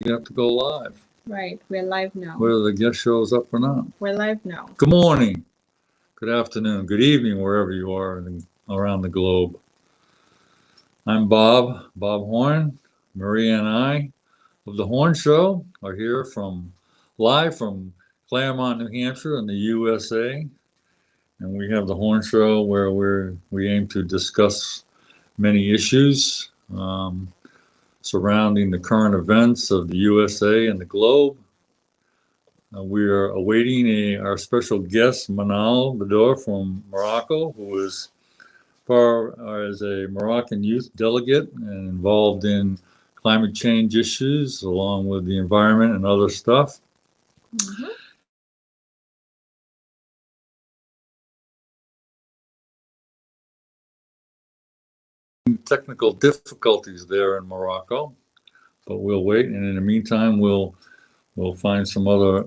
You have to go live. Right, we're live now. Whether the guest shows up or not. We're live now. Good morning, good afternoon, good evening, wherever you are around the globe. I'm Bob Horne. Maria and I of the Horne Show are here live from Claremont, New Hampshire in the USA. And we have the Horne Show where we aim to discuss many issues surrounding the current events of the USA and the globe. We are awaiting our special guest, Manal Bidar from Morocco, who is as a Moroccan youth delegate and involved in climate change issues along with the environment and other stuff. Mm-hmm. Technical difficulties there in Morocco, but we'll wait, and in the meantime we'll find some other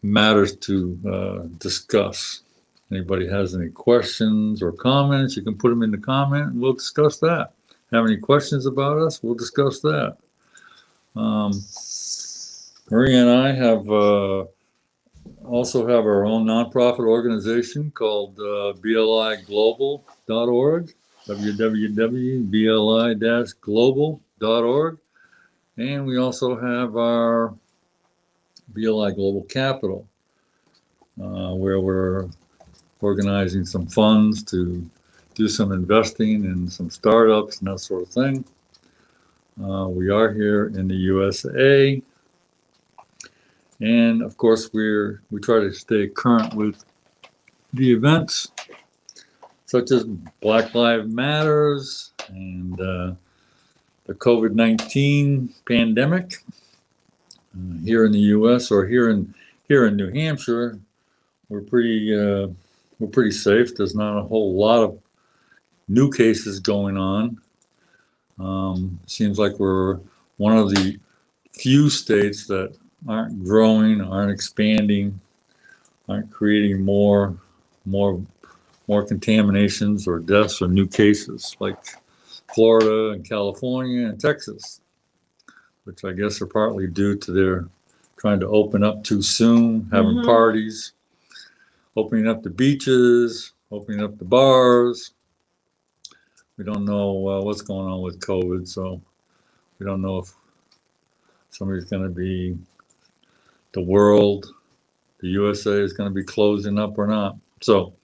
matters to discuss. Anybody has any questions or comments, you can put them in the comment and we'll discuss that. Have any questions about us, we'll discuss that. Maria and I also have our own nonprofit organization called bliglobal.org, www.bli-global.org. And we also have our BLI Global Capital, where we're organizing some funds to do some investing in some startups and that sort of thing. We are here in the USA. And of course, we try to stay current with the events such as Black Lives Matters and the COVID-19 pandemic here in the U.S. or here in New Hampshire. We're pretty safe. There's not a whole lot of new cases going on. Seems like we're one of the few states that aren't growing, aren't expanding, aren't creating more contaminations or deaths or new cases like Florida and California and Texas, which I guess are partly due to their trying to open up too soon, having parties, opening up the beaches, opening up the bars. We don't know what's going on with COVID, so we don't know if somebody's going to be, the USA is going to be closing up or not. So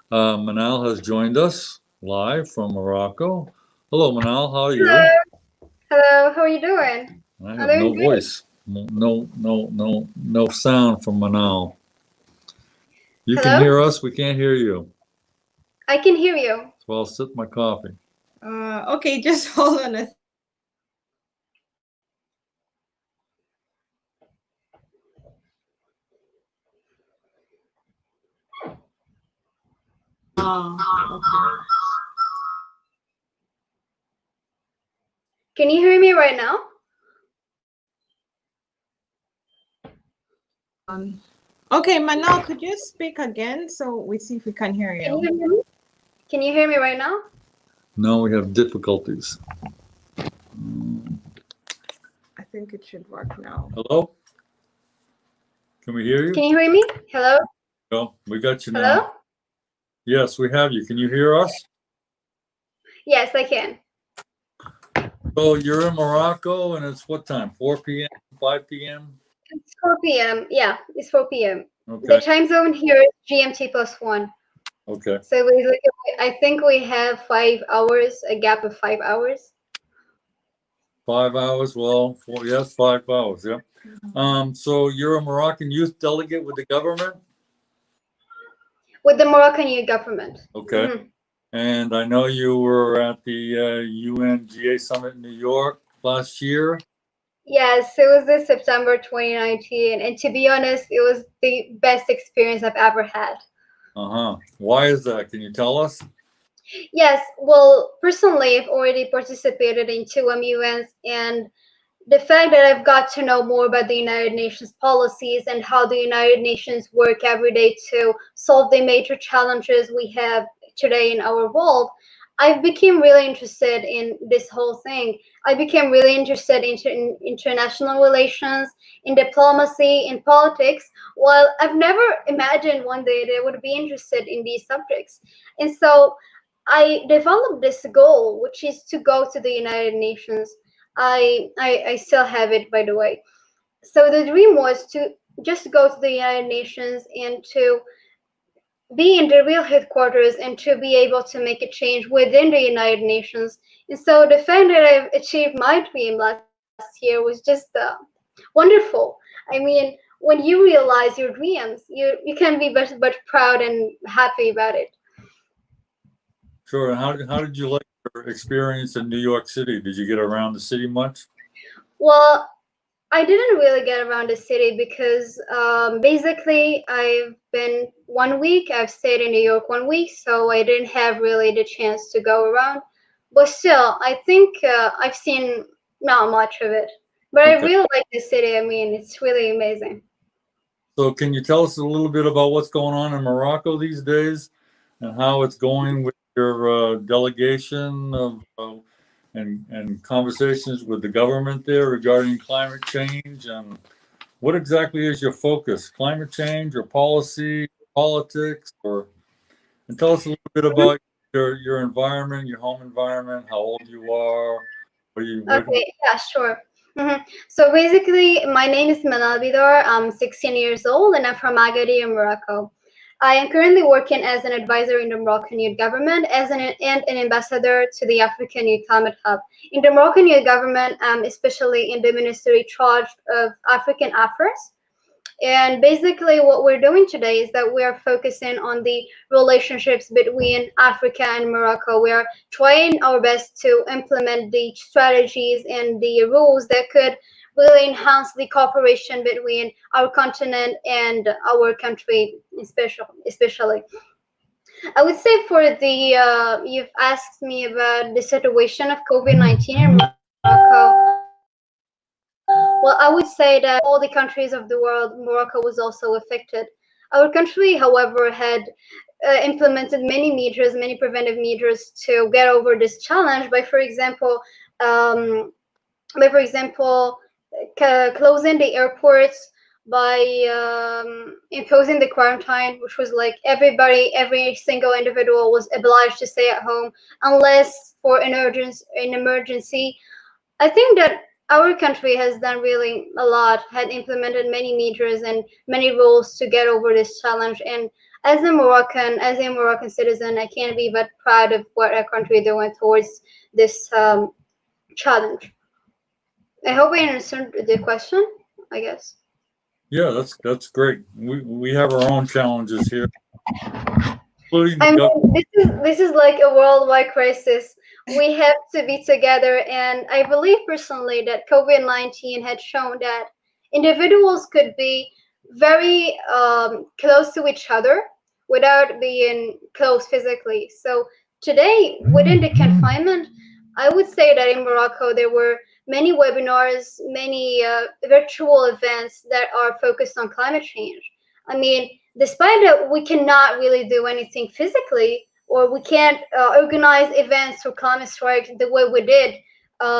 Manal has joined us live from Morocco. Hello, Manal. How are you? Hello. How are you doing? I have no voice. No sound from Manal. You can hear us. We can't hear you. I can hear you. So I'll sip my coffee. Okay, just hold on a okay. Can you hear me right now? Okay, Manal, could you speak again so we see if we can hear you? Can you hear me right now? No, we have difficulties. I think it should work now. Hello? Can we hear you? Can you hear me? Hello? No, we got you now. Hello? Yes, we have you. Can you hear us? Yes, I can. So you're in Morocco and it's what time? 4 p.m., 5 p.m.? It's 4 p.m. Yeah, it's 4 p.m. Okay. The time zone here is GMT +1. Okay. So I think we have 5 hours, a gap of 5 hours. 5 hours? Well, yes, 5 hours, yeah. So you're a Moroccan youth delegate with the government? With the Moroccan youth government. Okay. And I know you were at the UNGA Summit in New York last year. Yes, it was this September 2019. And to be honest, it was the best experience I've ever had. Why is that? Can you tell us? Yes, well, personally, I've already participated in 2 MUNs, and the fact that I've got to know more about the United Nations policies and how the United Nations work every day to solve the major challenges we have today in our world, I became really interested in this whole thing. I became really interested in international relations, in diplomacy, in politics. While I've never imagined one day that I would be interested in these subjects. And so I developed this goal, which is to go to the United Nations. I still have it, by the way. So the dream was to just go to the United Nations and to be in the real headquarters and to be able to make a change within the United Nations. And so the fact that I've achieved my dream last year was just wonderful. I mean, when you realize your dreams, you can be but proud and happy about it. Sure. And how did you like your experience in New York City? Did you get around the city much? Well, I didn't really get around the city because basically I've been 1 week. I've stayed in New York 1 week, so I didn't have really the chance to go around. But still, I think I've seen not much of it. But I Okay. really like the city. I mean, it's really amazing. So can you tell us a little bit about what's going on in Morocco these days and how it's going with your delegation of and conversations with the government there regarding climate change, and what exactly is your focus? Climate change or policy, politics, or and tell us a little bit Mhm. about your environment, your home environment, how old you are, what Okay, yeah, sure. So basically, my name is Manal Bidar. I'm 16 years old and I'm from Agadir, Morocco. I am currently working as an advisor in the Moroccan Youth Government and an ambassador to the African Youth Climate Hub. In the Moroccan Youth Government, especially in the ministry charged of African Affairs. And basically, what we're doing today is that we are focusing on the relationships between Africa and Morocco. We are trying our best to implement the strategies and the rules that could really enhance the cooperation between our continent and our country, especially. I would say for the you've asked me about the situation of COVID-19 in Morocco. Well, I would say that all the countries of the world, Morocco was also affected. Our country, however, had implemented many measures, many preventive measures to get over this challenge. Um, by for example, closing the airports, by imposing the quarantine, which was like everybody, every single individual was obliged to stay at home unless for an emergency. I think that our country has done really a lot, had implemented many measures and many rules to get over this challenge. And as a Moroccan citizen, I can't be but proud of what our country is doing towards this challenge. I hope I answered the question, I guess. Yeah, that's great. We have our own challenges here, including the I government. mean, this is like a worldwide crisis. We have to be together, and I believe personally that COVID-19 had shown that individuals could be very close to each other without being close physically. So today, within the confinement, I would say that in Morocco there were many webinars, many virtual events that are focused on climate change. I mean, despite that we cannot really do anything physically, or we can't organize events or climate strikes the way we did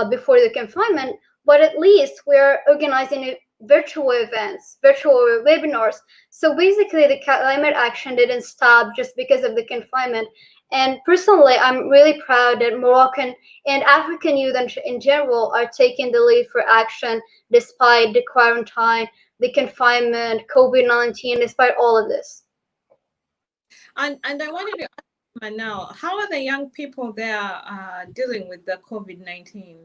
before the confinement, but at least we're organizing virtual events, virtual webinars. So basically the climate action didn't stop just because of the confinement. And personally, I'm really proud that Moroccan and African youth in general are taking the lead for action despite the quarantine, the confinement, COVID-19, despite all of this. And I wanted to ask Manal, how are the young people there dealing with the COVID-19?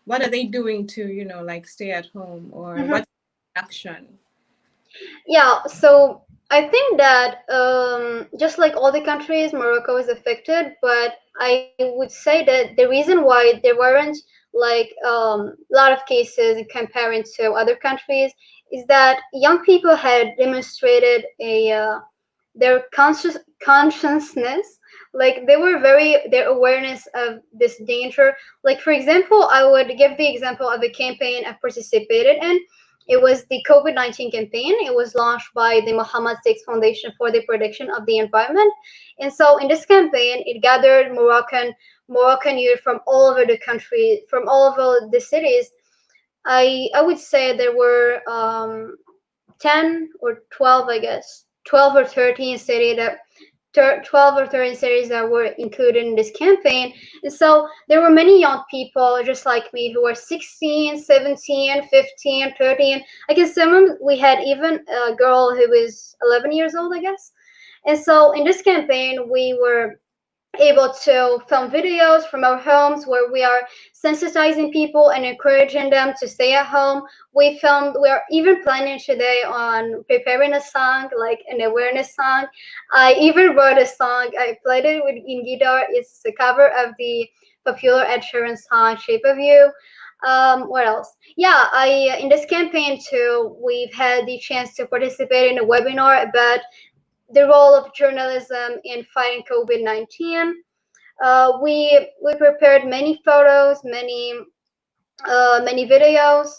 What are they doing to, like stay at home, or Mhm. what's action? Yeah, so I think that just like all the countries, Morocco is affected, but I would say that the reason why there weren't like a lot of cases in comparing to other countries is that young people had demonstrated their consciousness, like they were very their awareness of this danger. Like for example, I would give the example of a campaign I participated in. It was the COVID-19 campaign. It was launched by the Muhammad VI Foundation for the Protection of the Environment. And so in this campaign, it gathered Moroccan youth from all over the country, from all over the cities. I would say there were 10 or 12, I guess, 12 or 13 cities that 12 or 13 cities that were included in this campaign. And so there were many young people just like me who were 16, 17, 15, 13. I can remember we had even a girl who was 11 years old, I guess. And so in this campaign, we were able to film videos from our homes where we are sensitizing people and encouraging them to stay at home. We are even planning today on preparing a song, like an awareness song. I even wrote a song. I played it in guitar. It's a cover of the popular Ed Sheeran song Shape of You. What else? Yeah, I in this campaign too, we've had the chance to participate in a webinar about the role of journalism in fighting COVID-19. We prepared many photos, many videos.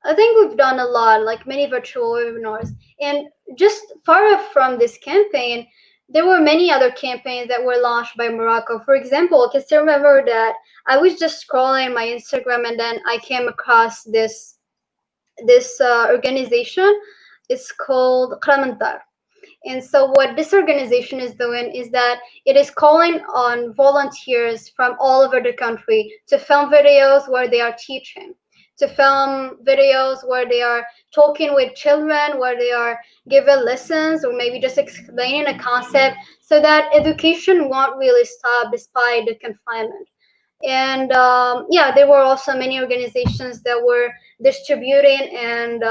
I think we've done a lot, like many virtual webinars. And just far off from this campaign, there were many other campaigns that were launched by Morocco. For example, I can still remember that I was just scrolling my Instagram and then I came across this organization. It's called climateaction. And so what this organization is doing is that it is calling on volunteers from all over the country to film videos where they are teaching, to film videos where they are talking with children, where they are giving lessons or maybe just explaining a concept so that education won't really stop despite the confinement. And yeah, there were also many organizations that were distributing and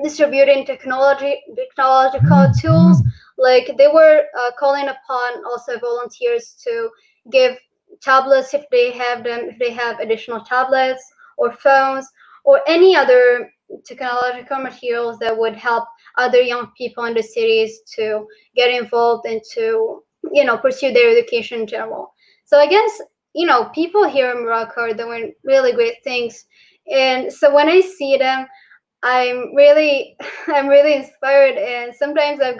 distributing technological tools. Like they were calling upon also volunteers to give tablets if they have them, if they have additional tablets or phones or any other technological materials that would help other young people in the cities to get involved and to pursue their education in general. So I guess people here in Morocco are doing really great things, and so when I see them, I'm really I'm really inspired, and sometimes I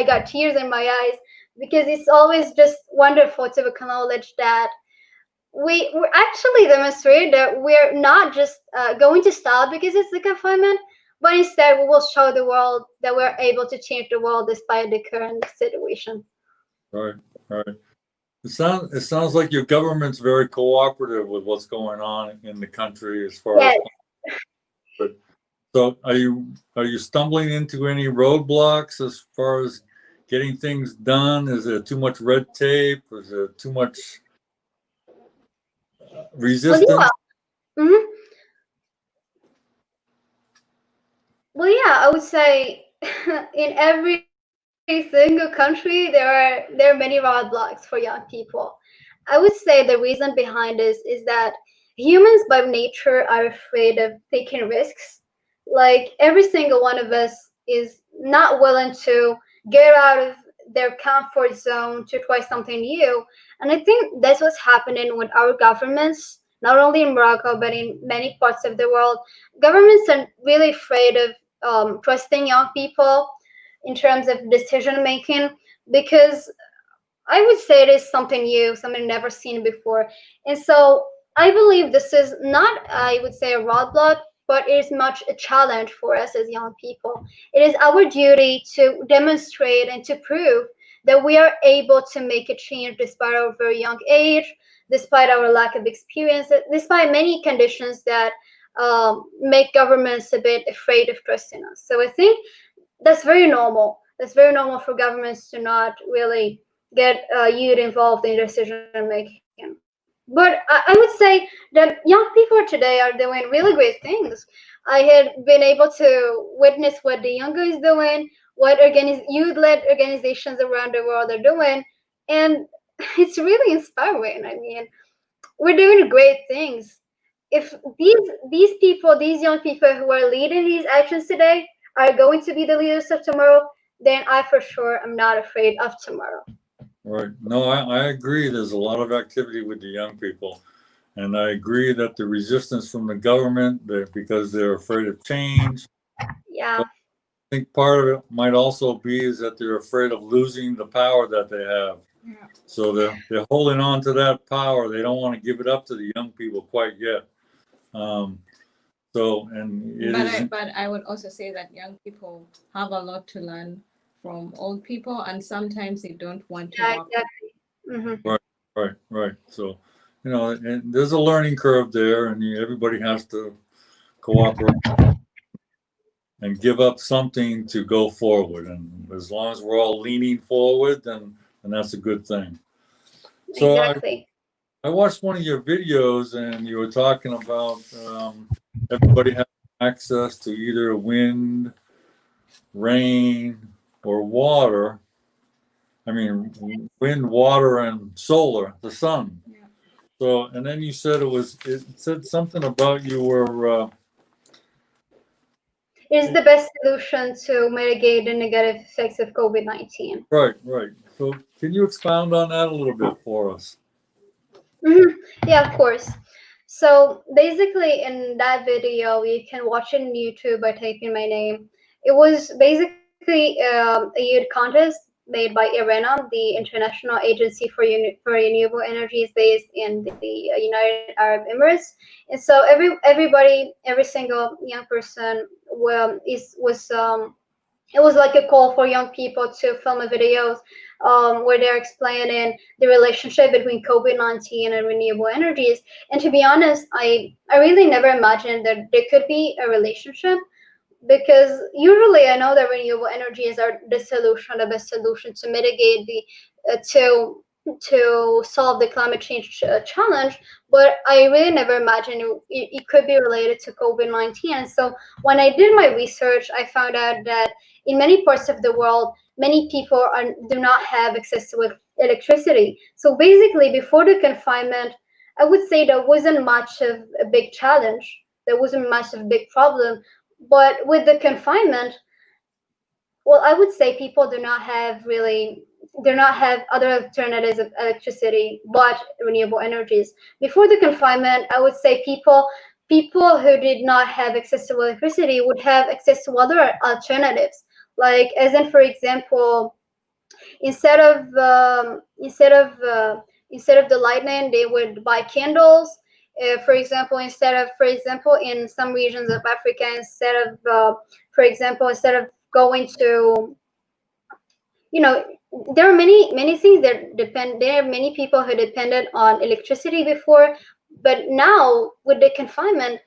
got tears in my eyes because it's always just wonderful to acknowledge that we're actually demonstrated that we're not just going to stop because it's the confinement, but instead we will show the world that we're able to change the world despite the current situation. Right, right. It sounds like your government's very cooperative with what's going on in the country as far as. Yes. So are you stumbling into any roadblocks as far as getting things done? Is there too much red tape? Is there too much resistance? Well, yeah. Well, yeah, I would say in every single country there are many roadblocks for young people. I would say the reason behind this is that humans by nature are afraid of taking risks. Like every single one of us is not willing to get out of their comfort zone to try something new. And I think that's what's happening with our governments, not only in Morocco, but in many parts of the world. Governments are really afraid of trusting young people in terms of decision making because I would say it is something new, something never seen before. And so I believe this is not, I would say, a roadblock, but it is much a challenge for us as young people. It is our duty to demonstrate and to prove that we are able to make a change despite our very young age, despite our lack of experience, despite many conditions that make governments a bit afraid of trusting us. So I think that's very normal. That's very normal for governments to not really get youth involved in decision making. But I would say that young people today are doing really great things. I had been able to witness what the younger is doing, what youth-led organizations around the world are doing, and it's really inspiring. I mean, we're doing great things. If these people, these young people who are leading these actions today are going to be the leaders of tomorrow, then I for sure am not afraid of tomorrow. Right. No, I agree. There's a lot of activity with the young people. And I agree that the resistance from the government, because they're afraid of change. Yeah. I think part of it might also be is that they're afraid of losing the power that they have. Yeah. So they're holding on to that power. They don't want to give it up to the young people quite yet. And it is. But I would also say that young people have a lot to learn from old people, and sometimes they don't want to Yeah, walk. exactly. Right. So, and there's a learning curve there, and everybody has to cooperate and give up something to go forward. And as long as we're all leaning forward, then that's a good thing. So Exactly. I watched one of your videos, and you were talking about everybody has access to either wind, rain, or water. I mean, wind, water, and solar, the sun. Yeah. So, and then you said it said something about you were. It's the best solution to mitigate the negative effects of COVID-19. Right. So, can you expound on that a little bit for us? Yeah, of course. So basically, in that video, you can watch it on YouTube by typing my name. It was basically a youth contest made by IRENA, the International Agency for Renewable Energies, based in the United Arab Emirates. And so everybody, every single young person, it was like a call for young people to film a videos where they're explaining the relationship between COVID-19 and renewable energies. And to be honest, I really never imagined that there could be a relationship, because usually I know that renewable energies are the best solution to mitigate the to solve the climate change challenge. But I really never imagined it could be related to COVID-19. And so when I did my research, I found out that in many parts of the world, many people do not have access to electricity. So basically, before the confinement, I would say there wasn't much of a big challenge. There wasn't much of a big problem. But with the confinement, well, I would say people do not have other alternatives of electricity but renewable energies. Before the confinement, I would say people who did not have access to electricity would have access to other alternatives, like as in, for example, instead of the lightning, they would buy candles. For example, in some regions of Africa, instead of going to, you know, there are many things that depend. There are many people who depended on electricity before, but now with the confinement,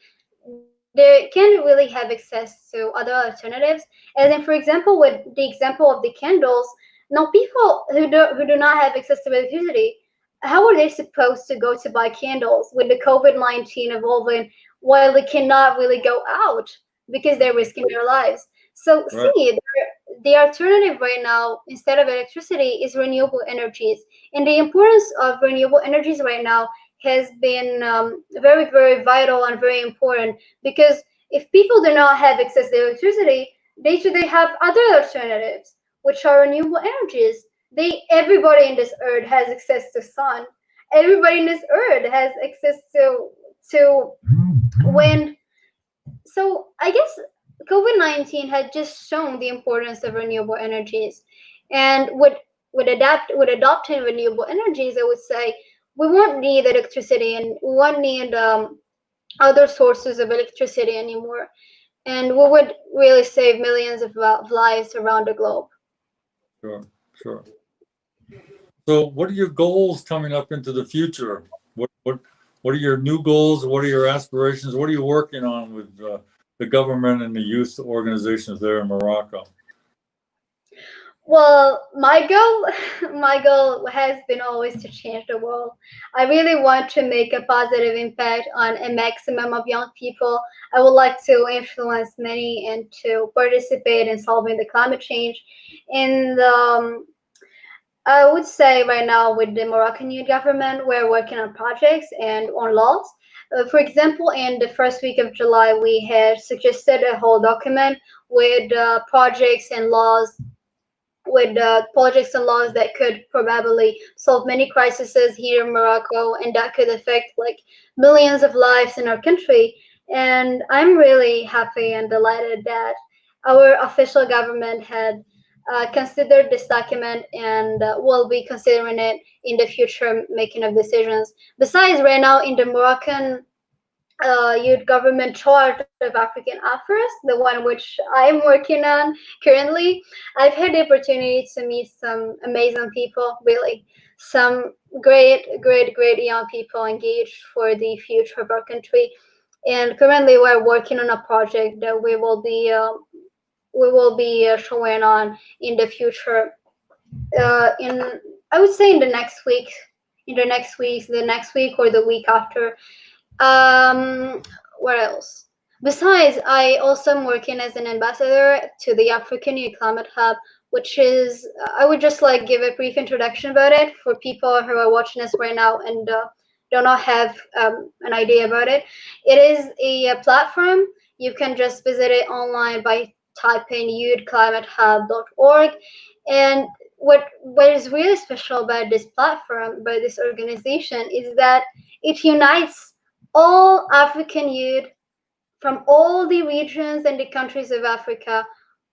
they can't really have access to other alternatives. And then, for example, with the example of the candles, now people who do not have access to electricity, how are they supposed to go to buy candles with the COVID-19 evolving while they cannot really go out because they're risking their lives? So, Right. see, the alternative right now, instead of electricity, is renewable energies. And the importance of renewable energies right now has been very, very vital and very important, because if people do not have access to electricity, they have other alternatives, which are renewable energies. Everybody in this earth has access to sun. Everybody in this earth has access to wind. So I guess COVID-19 had just shown the importance of renewable energies, and with adopting renewable energies, I would say we won't need electricity and we won't need other sources of electricity anymore, and we would really save millions of lives around the globe. Sure. So, what are your goals coming up into the future? What are your new goals? What are your aspirations? What are you working on with the government and the youth organizations there in Morocco? Well, my goal has been always to change the world. I really want to make a positive impact on a maximum of young people. I would like to influence many and to participate in solving the climate change. And I would say right now with the Moroccan youth government, we're working on projects and on laws. For example, in the first week of July, we had suggested a whole document with projects and laws with projects and laws that could probably solve many crises here in Morocco, and that could affect like millions of lives in our country. And I'm really happy and delighted that our official government had considered this document and will be considering it in the future making of decisions. Besides, right now in the Moroccan youth government chart of African Affairs, the one which I'm working on currently, I've had the opportunity to meet some amazing people, really. Some great young people engaged for the future of our country. And currently, we're working on a project that we will be showing on in the future. In I would say in the next week, the next week or the week after. um, what else? Besides, I also am working as an ambassador to the African Youth Climate Hub, which is, I would just like give a brief introduction about it for people who are watching us right now and do not have an idea about it. It is a platform. You can just visit it online by typing youthclimatehub.org. And what is really special about this platform, about this organization, is that it unites all African youth from all the regions and the countries of Africa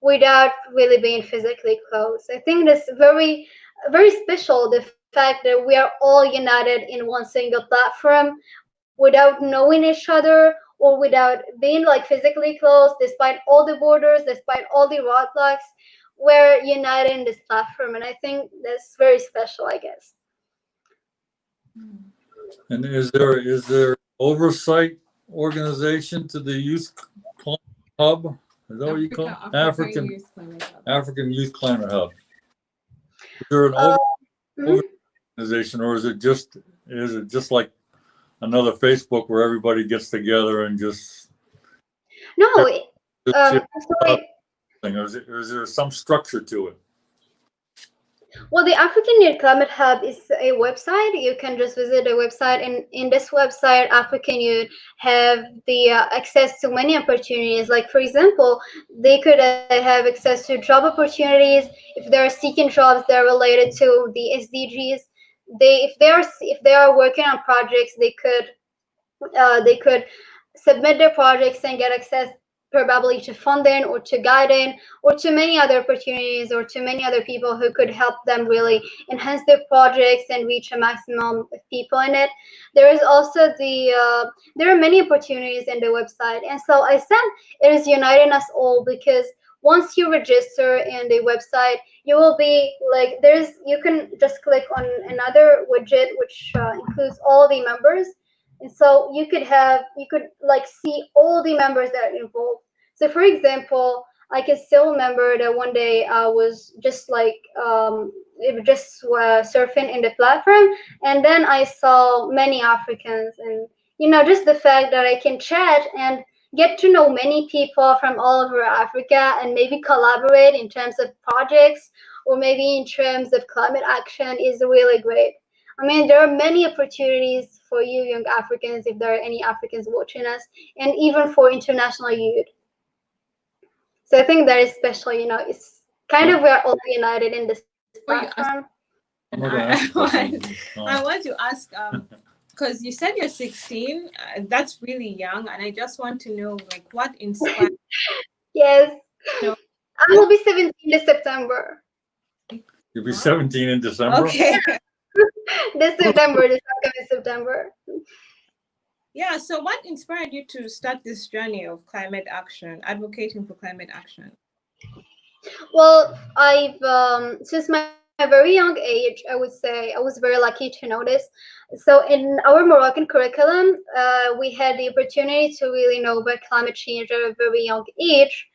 without really being physically close. I think that's very special, the fact that we are all united in one single platform without knowing each other or without being like physically close, despite all the borders, despite all the roadblocks. We're united in this platform, and I think that's very special, I guess. And is there oversight organization to the youth hub? Is that what you call it? African Youth Climate Hub. African Youth Climate Hub. Is there an Mhm. organization, or is it just like another Facebook where everybody gets together and just No, share actually, something, or is there some structure to it? well, the African Youth Climate Hub is a website. You can just visit the website, and in this website, African youth have the access to many opportunities. Like, for example, they could have access to job opportunities if they are seeking jobs that are related to the SDGs. If they are working on projects, they could submit their projects and get access probably to funding or to guiding or to many other opportunities or to many other people who could help them really enhance their projects and reach a maximum of people in it. There is also there are many opportunities in the website, and so I said it is uniting us all because once you register in the website, you will be like you can just click on another widget which includes all the members, and so you could like see all the members that are involved. So for example, I can still remember that one day I was just like just surfing in the platform, and then I saw many Africans, and just the fact that I can chat and get to know many people from all over Africa and maybe collaborate in terms of projects or maybe in terms of climate action is really great. I mean, there are many opportunities for you young Africans, if there are any Africans watching us, and even for international youth. So I think that is special, it's kind of we're all united in this Before you ask, platform. I'm not gonna ask about something. I want to ask, because you said you're 16, that's really young, and I just want to know, like, what inspired Yes. No. I will be 17 this September. You'll be 17 in December? Okay. This upcoming September. Yeah, so what inspired you to start this journey of climate action, advocating for climate action? Well, I've since my very young age, I would say I was very lucky to know this. So in our Moroccan curriculum, we had the opportunity to really know about climate change at a very young age.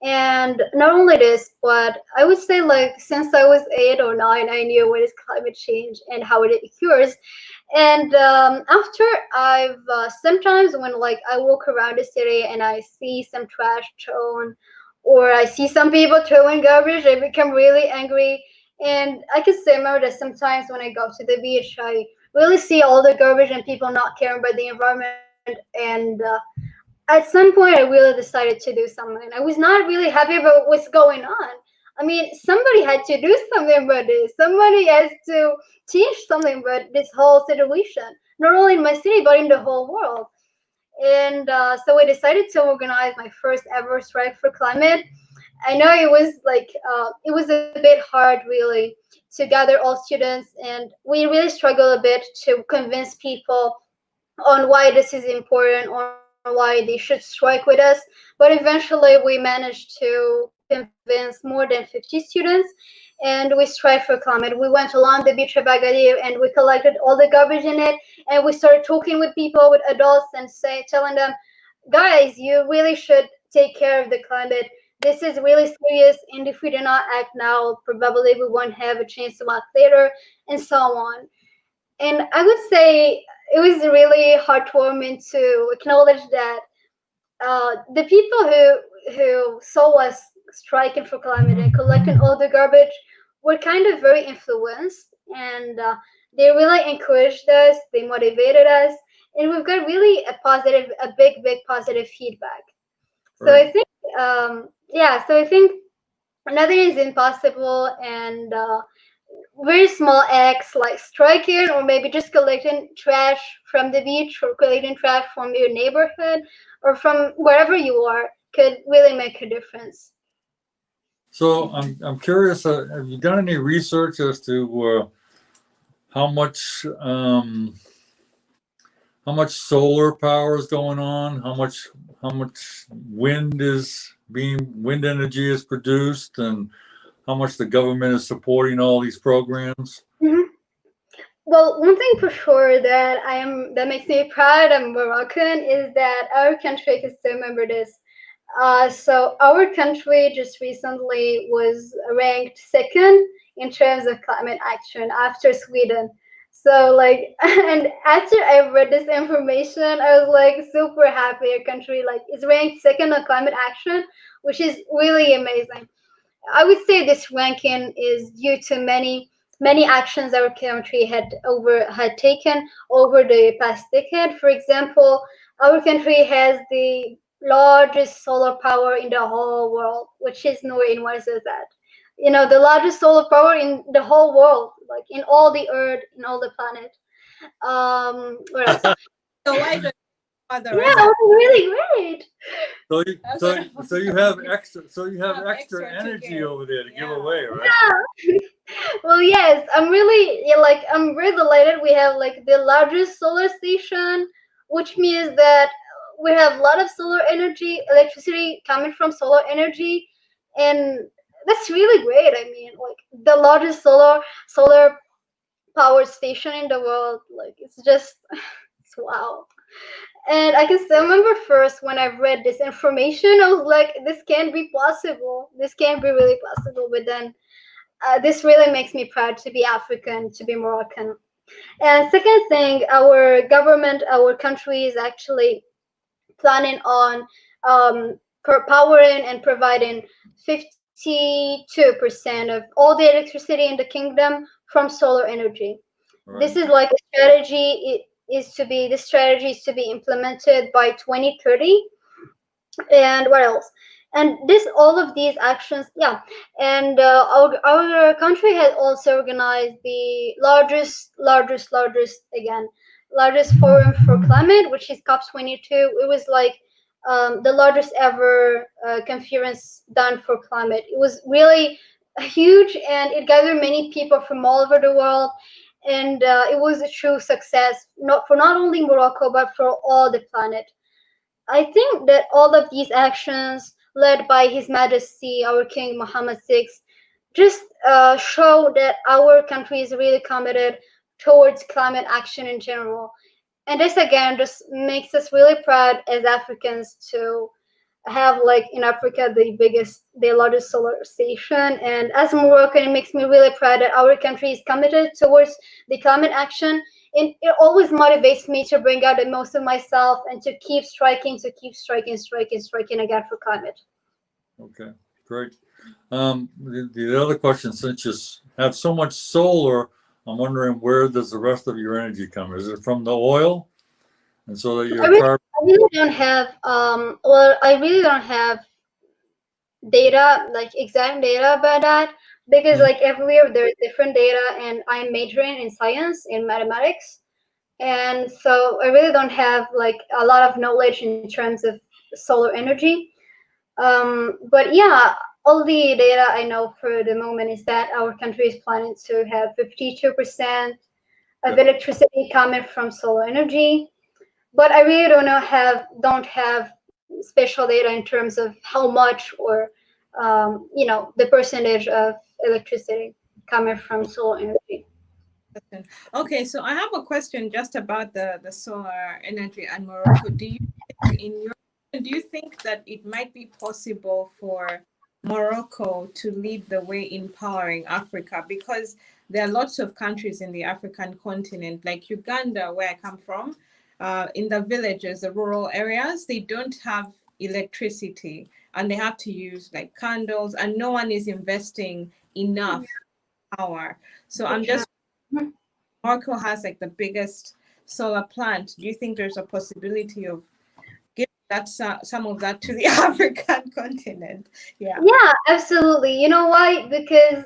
And not only this, but I would say like since I was 8 or 9, I knew what is climate change and how it occurs. And after I've sometimes when like I walk around the city and I see some trash thrown or I see some people throwing garbage, I become really angry. And I can remember that sometimes when I go to the beach, I really see all the garbage and people not caring about the environment. And at some point, I really decided to do something. I was not really happy about what's going on. I mean, somebody had to do something about this. Somebody has to change something about this whole situation, not only in my city, but in the whole world. And so I decided to organize my first ever strike for climate. I know it was like, it was a bit hard, really, to gather all students, and we really struggled a bit to convince people on why this is important or why they should strike with us. But eventually, we managed to convince more than 50 students, and we strike for climate. We went along the beach of Agadir and we collected all the garbage in it, and we started talking with people, with adults, and telling them, guys, you really should take care of the climate. This is really serious, and if we do not act now, probably we won't have a chance to act later, and so on. And I would say it was really heartwarming to acknowledge that the people who saw us striking for climate and collecting all the garbage were kind of very influenced, and they really encouraged us, they motivated us, and we've got really a big positive feedback. So Right. I think, yeah, so I think nothing is impossible, and very small acts like striking or maybe just collecting trash from the beach or collecting trash from your neighborhood or from wherever you are could really make a difference. So I'm curious. Have you done any research as to how much solar power is going on? How much wind energy is produced, and how much the government is supporting all these programs? Mhm. Well, one thing for sure that makes me proud I'm Moroccan is that our country can still remember this. So our country just recently was ranked second in terms of climate action after Sweden. So like, and after I read this information, I was like super happy. Our country like is ranked second on climate action, which is really amazing. I would say this ranking is due to many actions our country had taken over the past decade. For example, our country has the largest solar power in the whole world, which is nowhere in what is that. You know, the largest solar power in the whole world, like in all the earth, in all the planet. What else? So why the other Yeah, residents it was really great. So you have extra extra to energy give? over there to give Yeah. away, right? Yeah. Well, yes, I'm really, yeah, like I'm really delighted. We have like the largest solar station, which means that we have a lot of solar energy, electricity coming from solar energy, and that's really great. I mean, like the largest solar power station in the world. Like it's just, it's wow. And I can still remember first when I read this information, I was like, this can't be possible. This can't be really possible. But then this really makes me proud to be African, to be Moroccan. And second thing, our government, our country is actually planning on powering and providing 52% of all the electricity in the kingdom from solar energy. This Right. is like a strategy. This strategy is to be implemented by 2030. And what else? And this all of these actions, yeah. And our country has also organized the largest forum for climate, which is COP22. It was like the largest ever conference done for climate. It was really huge, and it gathered many people from all over the world, and it was a true success, not only Morocco but for all the planet. I think that all of these actions, led by His Majesty, our King Mohammed VI, just show that our country is really committed towards climate action in general. And this again just makes us really proud as Africans to have like in Africa the largest solar station. And as a Moroccan, it makes me really proud that our country is committed towards the climate action. And it always motivates me to bring out the most of myself and to keep striking again for climate. Okay. Great. The other question, since you have so much solar, I'm wondering, where does the rest of your energy come? Is it from the oil? And so that I your really, car. I really don't have I really don't have data, like exact data about that, because like everywhere there's different data, and I'm majoring in science, in mathematics, and so I really don't have like a lot of knowledge in terms of solar energy. But yeah, all the data I know for the moment is that our country is planning to have 52% of electricity coming from solar energy. But I really don't have special data in terms of how much, or the percentage of electricity coming from solar energy. Okay, so I have a question just about the solar energy and Morocco. Do you think that it might be possible for Morocco to lead the way in powering Africa? Because there are lots of countries in the African continent, like Uganda, where I come from, in the villages, the rural areas, they don't have electricity and they have to use like candles, and no one is investing enough power. So I'm just Morocco has like the biggest solar plant. Do you think there's a possibility of giving that some of that to the African continent? Yeah. Yeah, absolutely. You know why? Because,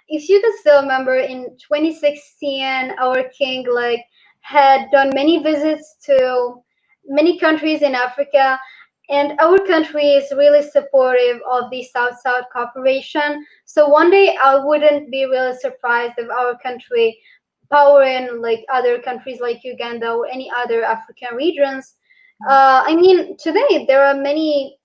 if you can still remember in 2016, our king like had done many visits to many countries in Africa, and our country is really supportive of the South-South cooperation. So one day I wouldn't be really surprised if our country powering like other countries like Uganda or any other African regions. I mean, today there are many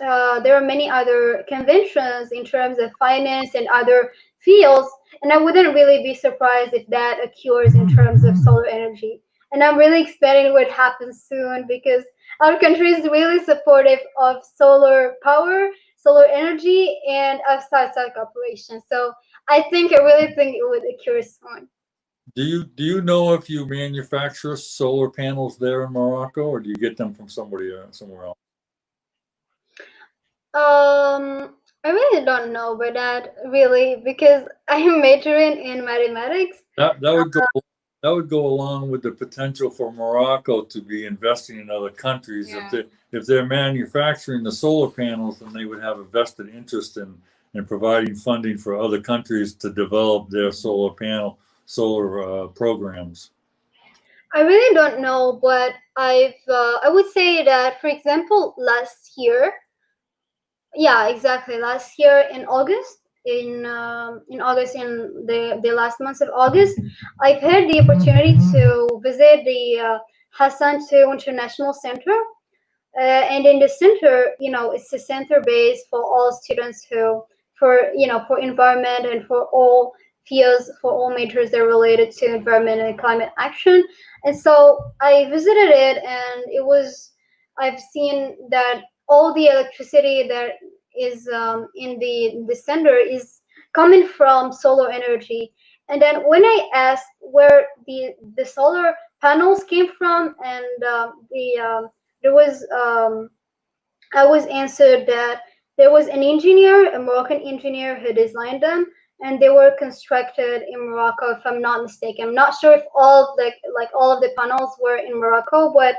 other conventions in terms of finance and other fields, and I wouldn't really be surprised if that occurs in terms of solar energy. And I'm really expecting what happens soon, because our country is really supportive of solar power, solar energy, and of South-South cooperation. So I really think it would occur soon. Do you know if you manufacture solar panels there in Morocco, or do you get them from somebody somewhere else? I really don't know about that really, because I'm majoring in mathematics. That would go along with the potential for Morocco to be investing in other countries. Yeah. If they're manufacturing the solar panels, then they would have a vested interest in providing funding for other countries to develop their solar programs. I really don't know, but I would say that, for example, last year, yeah, exactly, last year in August, in the last month of August, I've had the opportunity to visit the Hassan II International Center. And in the center, it's a center base for all students for environment and for all fields, for all majors that are related to environment and climate action. And so I visited it, and I've seen that all the electricity that is in the center is coming from solar energy. And then when I asked where the solar panels came from, and there was I was answered that there was an engineer, a Moroccan engineer, who designed them, and they were constructed in Morocco, if I'm not mistaken. I'm not sure if like all of the panels were in Morocco, but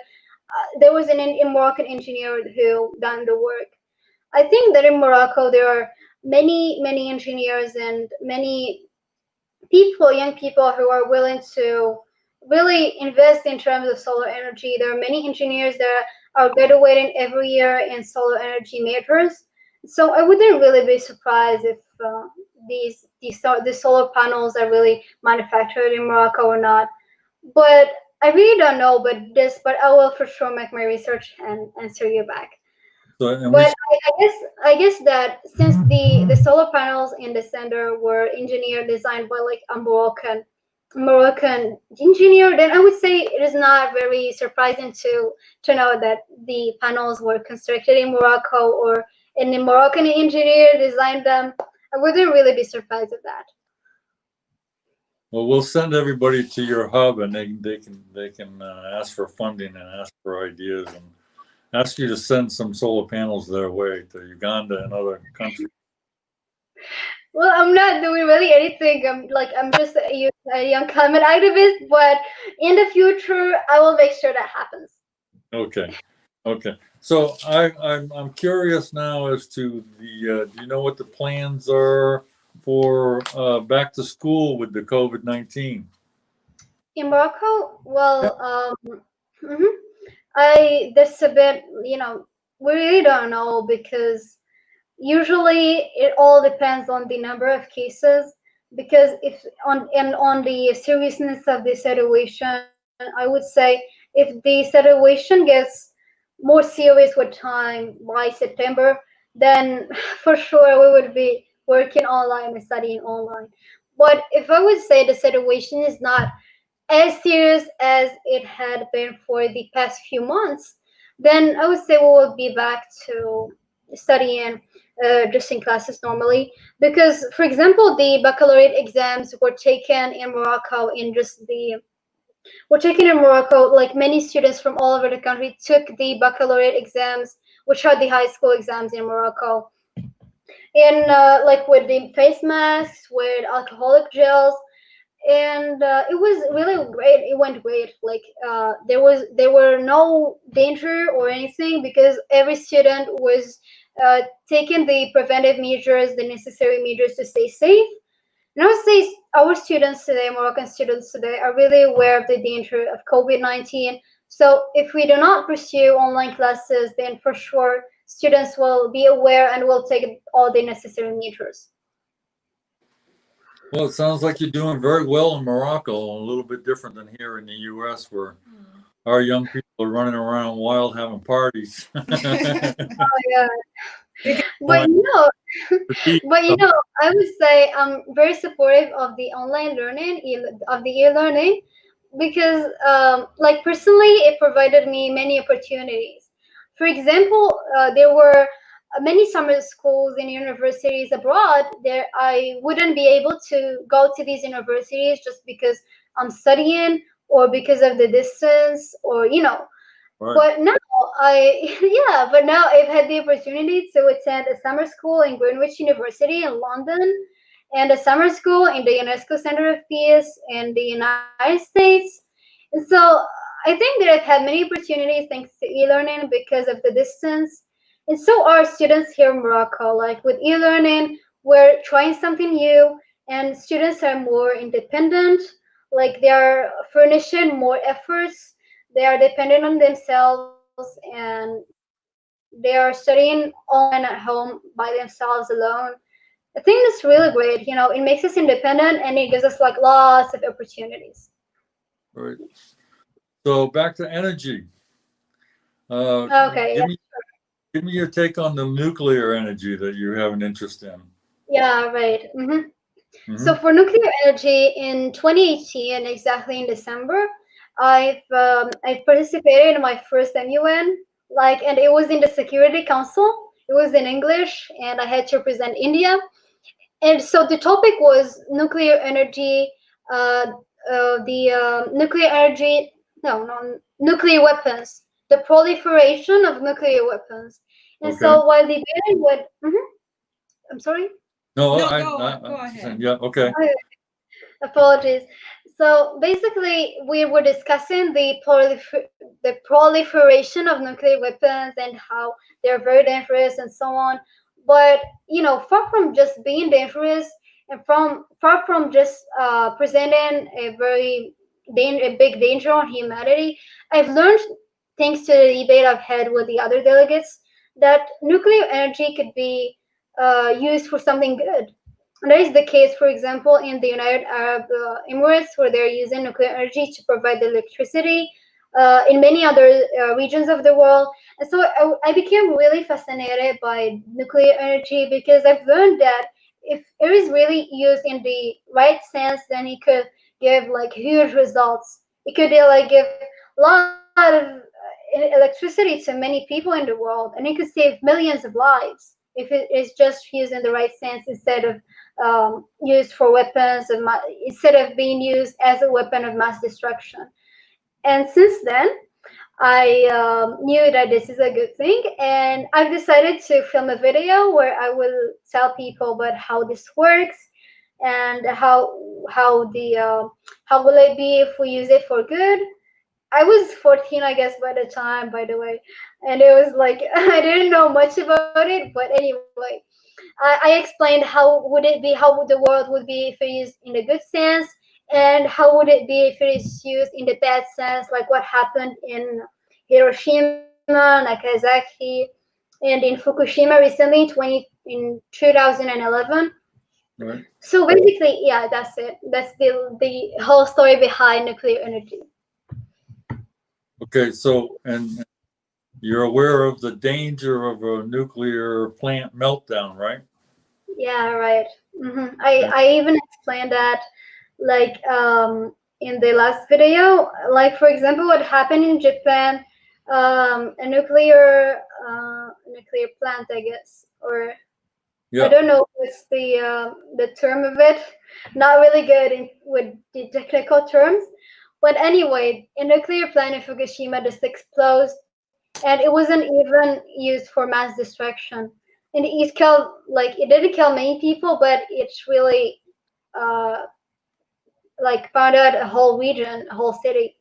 there was a Moroccan engineer who done the work. I think that in Morocco there are many engineers and many young people who are willing to really invest in terms of solar energy. There are many engineers that are graduating every year in solar energy majors. So I wouldn't really be surprised if the solar panels are really manufactured in Morocco or not. But I really don't know. But I will for sure make my research and answer you back. So, and But I guess that since the solar panels in the center were engineered, designed by like a Moroccan engineer, then I would say it is not very surprising to know that the panels were constructed in Morocco, or a Moroccan engineer designed them. I wouldn't really be surprised at that. well, we'll send everybody to your hub, and they can ask for funding and ask for ideas and ask you to send some solar panels their way to Uganda and other countries. Well, I'm not doing really anything. I'm just a young climate activist, but in the future, I will make sure that happens. Okay. So I'm curious now as to the, do you know what the plans are for back to school with the COVID-19? In Morocco, Yeah. well, mhm. That's a bit, we really don't know because usually it all depends on the number of cases. Because if on the seriousness of the situation, I would say if the situation gets more serious with time by September, then for sure we would be working online and studying online. But if I would say the situation is not as serious as it had been for the past few months, then I would say we will be back to studying just in classes normally. Because, for example, the baccalaureate exams were taken in Morocco in just the were taken in Morocco. Like many students from all over the country took the baccalaureate exams, which are the high school exams in Morocco, in like with the face masks, with alcoholic gels, and it was really great. It went great. Like there were no danger or anything because every student was taking the preventive measures, the necessary measures to stay safe. And I would say our students today, Moroccan students today, are really aware of the danger of COVID-19. So if we do not pursue online classes, then for sure students will be aware and will take all the necessary measures. Well, it sounds like you're doing very well in Morocco, a little bit different than here in the US where our young people are running around wild having parties. Oh yeah. But Fine. you know, The beach. but I would say I'm very supportive of the online learning, of the e-learning, because, like personally, it provided me many opportunities. For example, there were many summer schools and universities abroad. There, I wouldn't be able to go to these universities just because I'm studying or because of the distance, or Right. but now yeah, but now I've had the opportunity to attend a summer school in Greenwich University in London and a summer school in the UNESCO Center of Peace in the United States. And so I think that I've had many opportunities thanks to e-learning because of the distance. And so are students here in Morocco. Like with e-learning, we're trying something new and students are more independent, like they are furnishing more efforts, they are dependent on themselves, and they are studying online at home by themselves alone. I think it's really great. It makes us independent and it gives us like lots of opportunities. Right. So back to energy. Okay, Give me your take on the nuclear energy that you have an interest in. yeah, right. So Hmm. for nuclear energy in 2018, exactly in December, I participated in my first MUN, like, and it was in the Security Council. It was in English, and I had to represent India. And so the topic was nuclear energy, uh, the nuclear energy, no, nuclear weapons, the proliferation of nuclear weapons. And Okay. so while debating with, I'm sorry. No, No, go ahead. yeah, okay. Apologies. So basically, we were discussing the proliferation of nuclear weapons and how they're very dangerous and so on. But far from just being dangerous and far from just presenting a a big danger on humanity, I've learned, thanks to the debate I've had with the other delegates, that nuclear energy could be used for something good. And that is the case, for example, in the United Arab Emirates, where they're using nuclear energy to provide the electricity. In many other regions of the world. And so I became really fascinated by nuclear energy because I've learned that if it is really used in the right sense, then it could give like huge results. It could like give a lot of electricity to many people in the world, and it could save millions of lives if it is just used in the right sense instead of used for weapons of instead of being used as a weapon of mass destruction. And since then, I knew that this is a good thing, and I've decided to film a video where I will tell people about how this works and how will it be if we use it for good. I was 14, I guess, by the time. By the way, and it was like I didn't know much about it, but anyway, I explained how would it be, how the world would be if it used in the good sense, and how would it be if it is used in the bad sense, like what happened in Hiroshima, Nagasaki, and in Fukushima recently, 2011. Right. So basically, yeah, that's it. That's the whole story behind nuclear energy. Okay, so, and you're aware of the danger of a nuclear plant meltdown, right? Yeah, right. I even explained that, like, in the last video, like for example, what happened in Japan, a nuclear plant, I guess, or I Yeah. don't know what's the term of it. Not really good with the technical terms, but anyway, a nuclear plant in Fukushima just exploded, and it wasn't even used for mass destruction. And it killed, like, it didn't kill many people, but it's really uh like found out a whole region, a whole city.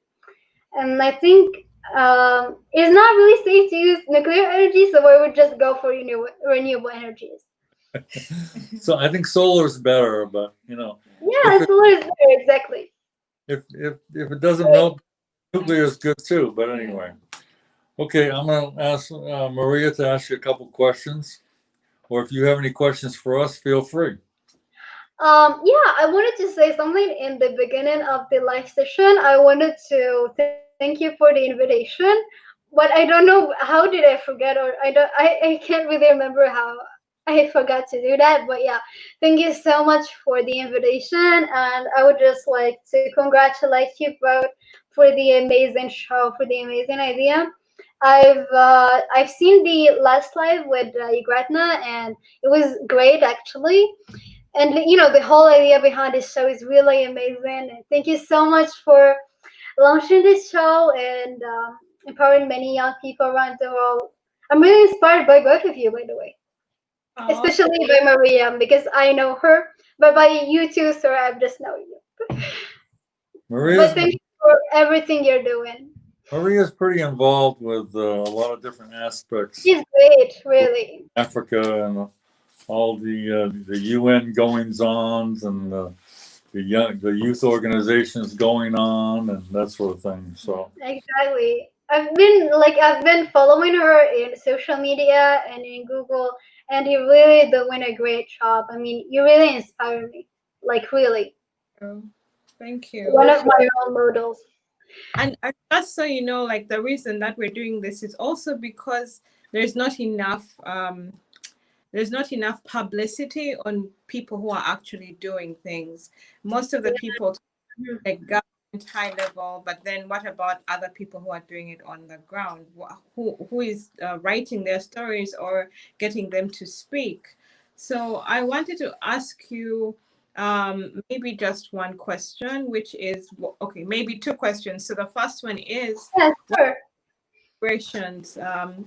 And I think it's not really safe to use nuclear energy, so I would just go for renewable energies. So I think solar is better, but if Yeah, it solar is better, exactly. if it doesn't melt, nuclear is good too. But anyway, okay, I'm gonna ask Maria to ask you a couple questions, or if you have any questions for us, feel free. Yeah, I wanted to say something in the beginning of the live session. I wanted to thank you for the invitation, but I don't know how did I forget, or I can't really remember how I forgot to do that. But yeah, thank you so much for the invitation, and I would just like to congratulate you both for the amazing show, for the amazing idea. I've seen the last live with Gretna, and it was great actually. And the whole idea behind this show is really amazing. And thank you so much for launching this show and empowering many young people around the world. I'm really inspired by both of you, by the way, Oh, especially by Maria because I know her, but by you too, sir, I just know you. Maria's But thank you for everything you're doing. Maria's pretty involved with a lot of different aspects She's great, of really. Africa and all the UN goings ons and the youth organizations going on and that sort of thing. So Exactly. I've been following her in social media and in Google, and you're really doing a great job. I mean, you really inspire me. Like really, thank one you. of my role models. And just so you know, like the reason that we're doing this is also because there's not enough there's not enough publicity on people who are actually doing things. Most of the people Mhm. like government high level, but then what about other people who are doing it on the ground? Who is writing their stories or getting them to speak? So I wanted to ask you maybe just one question, which is okay, maybe two questions. So the first one is Yeah, sure. aspirations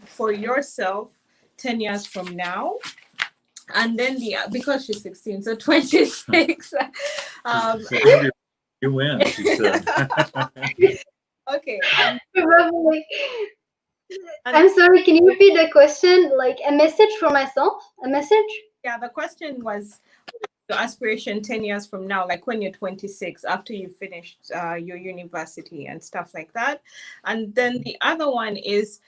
for yourself 10 years from now, and then the because she's 16, so 26. she's going to be UN, she said. Okay, Probably. and I'm sorry. Can you repeat the question? Like a message for myself? A message? yeah, the question was your aspiration 10 years from now, like when you're 26, after you finished your university and stuff like that. And then the other one is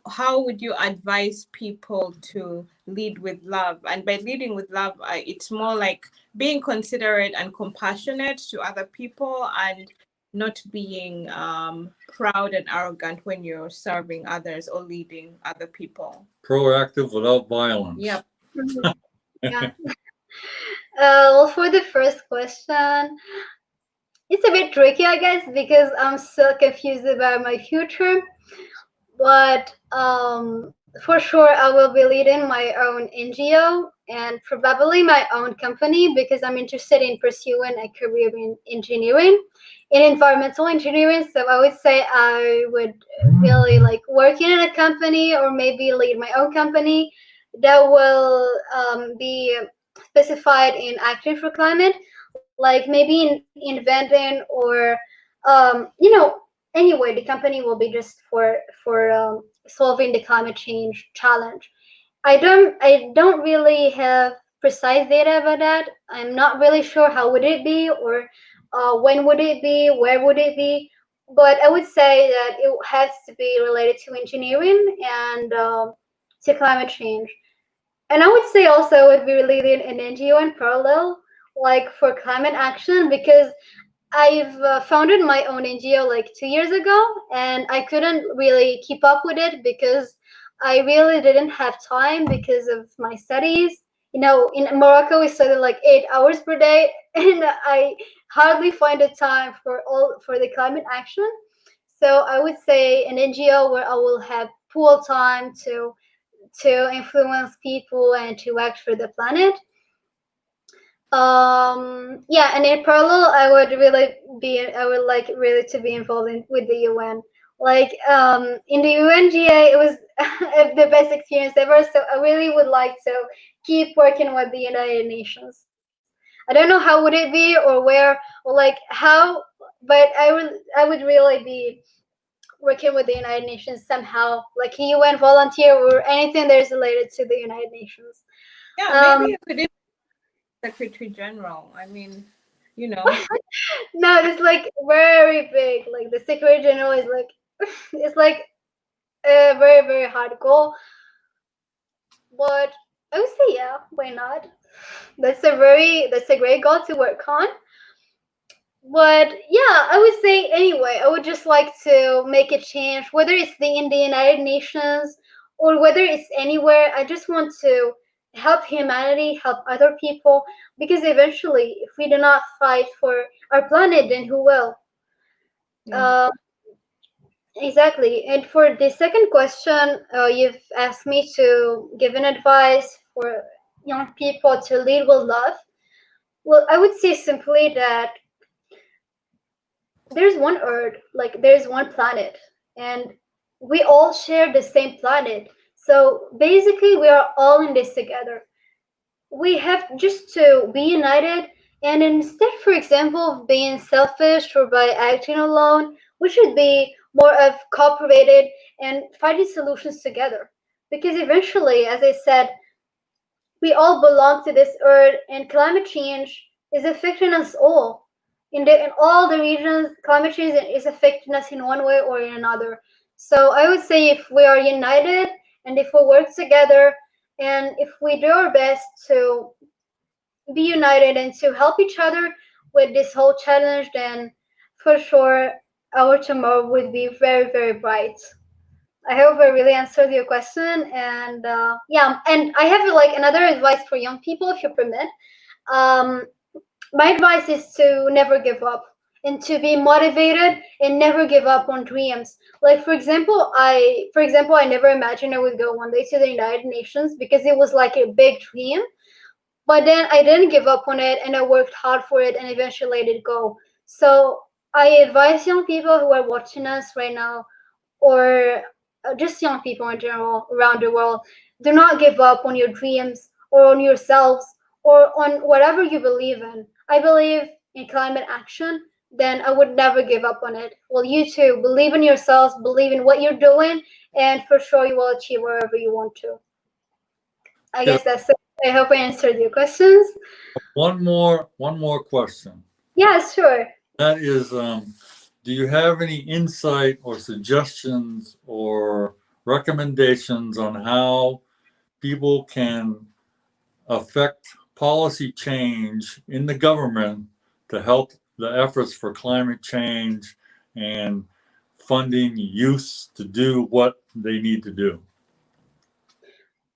how would you advise people to lead with love? And by leading with love, it's more like being considerate and compassionate to other people and not being proud and arrogant when you're serving others or leading other people. Proactive without violence. Yep. Mhm. Yeah. Well, for the first question, it's a bit tricky, I guess, because I'm still confused about my future. But for sure, I will be leading my own NGO and probably my own company because I'm interested in pursuing a career in engineering, in environmental engineering. So I would say I would really like working in a company or maybe lead my own company that will be specified in acting for climate, like maybe in inventing or anyway, the company will be just for solving the climate change challenge. I don't really have precise data about that. I'm not really sure how would it be, or when would it be, where would it be. But I would say that it has to be related to engineering and to climate change. And I would say also it would be leading an NGO in parallel, like for climate action, because I've founded my own NGO like 2 years ago, and I couldn't really keep up with it because I really didn't have time because of my studies. You know, in Morocco, we study like 8 hours per day, and I hardly find the time for the climate action. So I would say an NGO where I will have full time to influence people and to act for the planet. Yeah, and in parallel I would like really to be involved with the UN. Like in the UNGA it was the best experience ever, so I really would like to keep working with the United Nations. I don't know how would it be or where or like how, but I would really be working with the United Nations somehow, like a UN volunteer or anything that is related to the United Nations. Yeah, maybe Um, you could even Secretary General. I mean, you know. no, it's like very big. Like the Secretary General is like it's like a very very hard goal. But I would say yeah, why not? That's a great goal to work on. But yeah, I would say anyway, I would just like to make a change, whether it's in the United Nations or whether it's anywhere. I just want to help humanity, help other people, because eventually, if we do not fight for our planet, then who will? Yeah. Uh, exactly. And for the second question, you've asked me to give an advice for young people to lead with love. Well, I would say simply that there's one earth, like there's one planet, and we all share the same planet. So basically we are all in this together. We have just to be united, and instead, for example, of being selfish or by acting alone, we should be more of cooperated and finding solutions together, because eventually, as I said, we all belong to this earth, and climate change is affecting us all. In all the regions, climate change is affecting us in one way or in another. So I would say if we are united and if we work together and if we do our best to be united and to help each other with this whole challenge, then for sure our tomorrow would be very, very bright. I hope I really answered your question. And yeah, and I have like another advice for young people, if you permit. Um, my advice is to never give up and to be motivated and never give up on dreams. Like for example, I never imagined I would go one day to the United Nations because it was like a big dream. But then I didn't give up on it and I worked hard for it and eventually let it go. So I advise young people who are watching us right now, or just young people in general around the world, do not give up on your dreams or on yourselves or on whatever you believe in. I believe in climate action, then I would never give up on it. Well, you too, believe in yourselves, believe in what you're doing, and for sure you will achieve wherever you want to. I Yeah, guess that's it. I hope I answered your questions. one more question. Yeah, sure. That is, do you have any insight or suggestions or recommendations on how people can affect policy change in the government to help the efforts for climate change and funding youth to do what they need to do?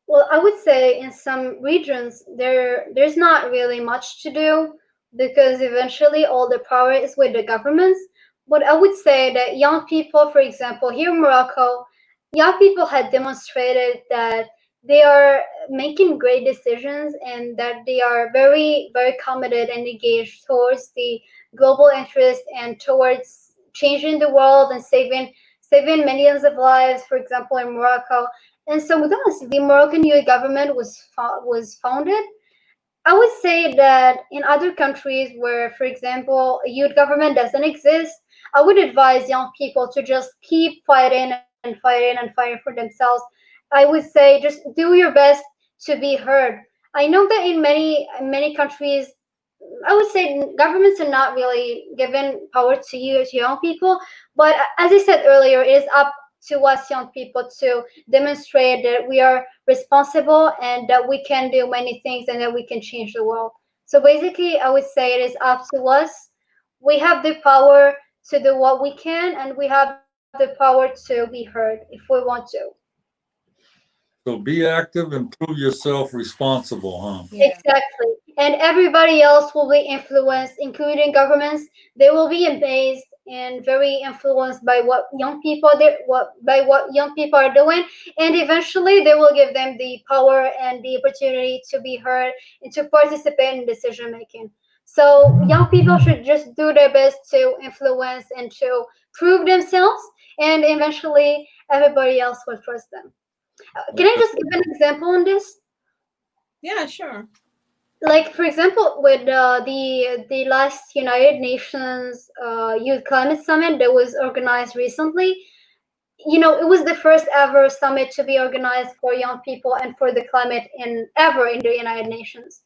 Well, I would say in some regions there's not really much to do because eventually all the power is with the governments. But I would say that young people, for example, here in Morocco, young people had demonstrated that they are making great decisions and that they are very, very committed and engaged towards the global interest and towards changing the world and saving millions of lives, for example, in Morocco. And so, thus, the Moroccan youth government was founded. I would say that in other countries where, for example, a youth government doesn't exist, I would advise young people to just keep fighting and fighting for themselves, I would say just do your best to be heard. I know that in many countries, I would say governments are not really given power to you as young people. But as I said earlier, it is up to us young people to demonstrate that we are responsible and that we can do many things and that we can change the world. So basically, I would say it is up to us. We have the power to do what we can, and we have the power to be heard if we want to. So be active and prove yourself responsible, huh? Yeah. Exactly. And everybody else will be influenced, including governments. They will be amazed and very influenced by what young people are doing. And eventually they will give them the power and the opportunity to be heard and to participate in decision making. So young people should just do their best to influence and to prove themselves, and eventually everybody else will trust them. Can I just give an example on this? Yeah, sure. Like for example, with the last United Nations Youth Climate Summit that was organized recently, it was the first ever summit to be organized for young people and for the climate in the United Nations.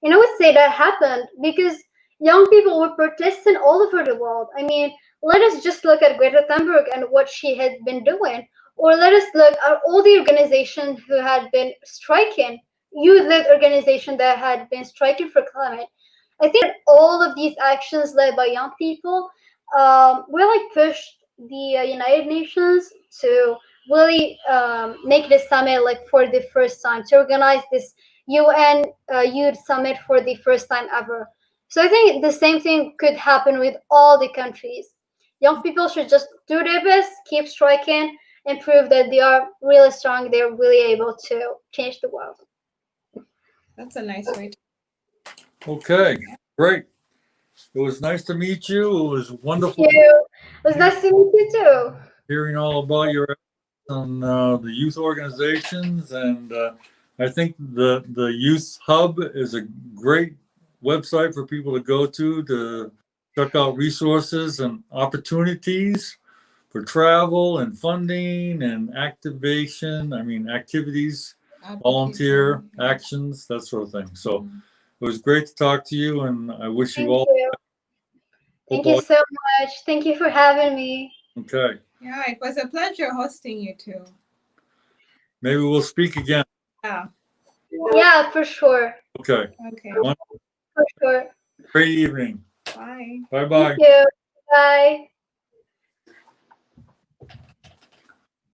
And I would say that happened because young people were protesting all over the world. I mean, let us just look at Greta Thunberg and what she had been doing, or let us look at all the organizations who had been striking, youth-led organizations that had been striking for climate. I think that all of these actions led by young people really pushed the United Nations to really make this summit like for the first time, to organize this UN Youth Summit for the first time ever. So I think the same thing could happen with all the countries. Young people should just do their best, keep striking, and prove that they are really strong. They're really able to change the world. That's a nice way to. Okay, great. It was nice to meet you. It was Thank wonderful you. It was nice to meet you too. hearing all about your efforts on the youth organizations, and I think the Youth Hub is a great website for people to go to check out resources and opportunities for travel and funding and activation. I mean, activities, volunteer actions, that sort of thing. So it was great to talk to you, and I wish you Thank all. you. Thank you so much. Thank you for having me. Okay, Yeah, it was a pleasure hosting you too. maybe we'll speak again. Yeah. Yeah, for sure. Okay, Okay. For sure. great evening. Bye. Bye bye. Thank you. Bye.